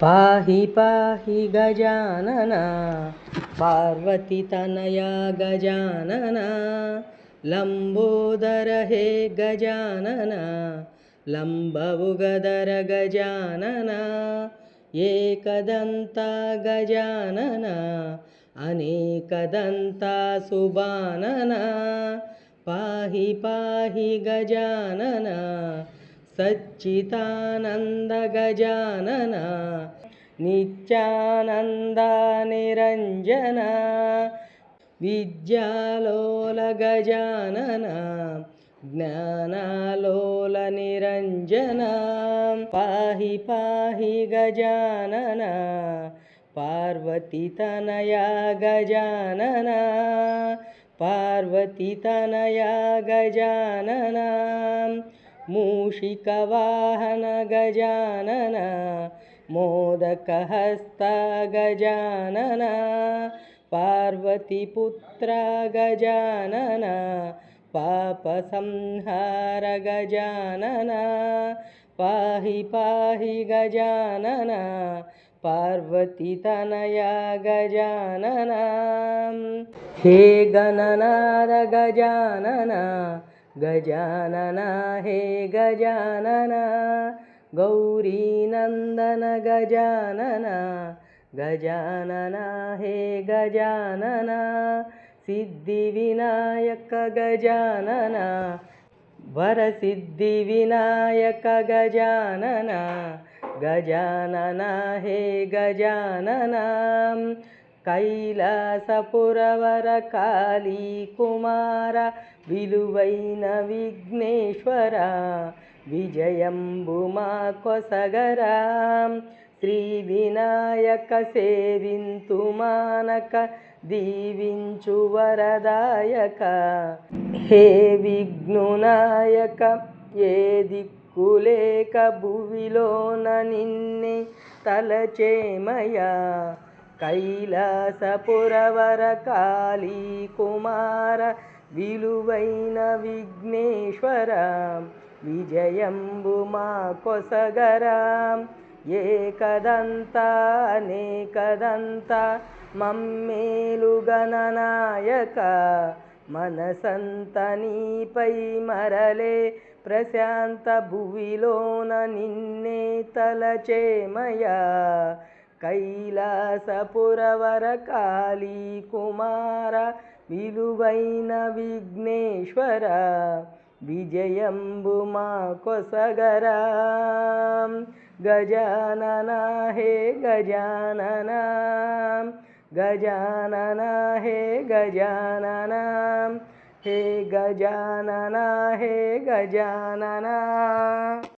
पाहि पाहि गजानना पार्वतीतनया गजानना लंबोदर हे गजानना लंबउगदर गजानना एकदंता गजानना अनेकदंता सुबानना पाहि पाहि गजानना सच्चिदानंद गजानना नित्यानंद निरंजना विद्यालोल गजानना ज्ञानालोल निरंजना पाहि पाहि गजानना पार्वतीतनया गजानना पार्वतीतनया गजानना मूषिकवाहन गजानना मोदकहस्त गजानना पार्वतीपुत्र गजानना पापसंहार गजानना पाहि पाहि गजानना पार्वतीतनया गजानना हे गणनाद गजानना गजानना हे गजानना गौरीनंदन गजानना गजानना हे गजानना सिद्धिविनायक गजानना वरसिद्धिविनायक गजानना गजानना हे गजानना कैलासपुरवर काली कुमार विलुवैन विघ्नेश्वर विजयंबुमा कोसगरा श्री विनायक सेविंतु मानक दीविंचु वरदायक हे विघ्नुनायक ये దిక్కులేక భువిలోన నిన్నే తలచేమయా కైలాసపురవర కాళీ కుమార విలువైన విఘ్నేశ్వర విజయంబు మా కొసగరా ఏకదంత అనేకదంత మమ్మేలు గణనాయక మనసంత నీపై మరలే ప్రశాంత భువిలోన నిన్నే తలచేమయా కైలాసపురవర కాళీ కుమార విలువైన విఘ్నేశ్వర విజయంబు మా కొసగరా గజానన హే గజానన గజానన హే గజానన हे गजानना हे गजानना।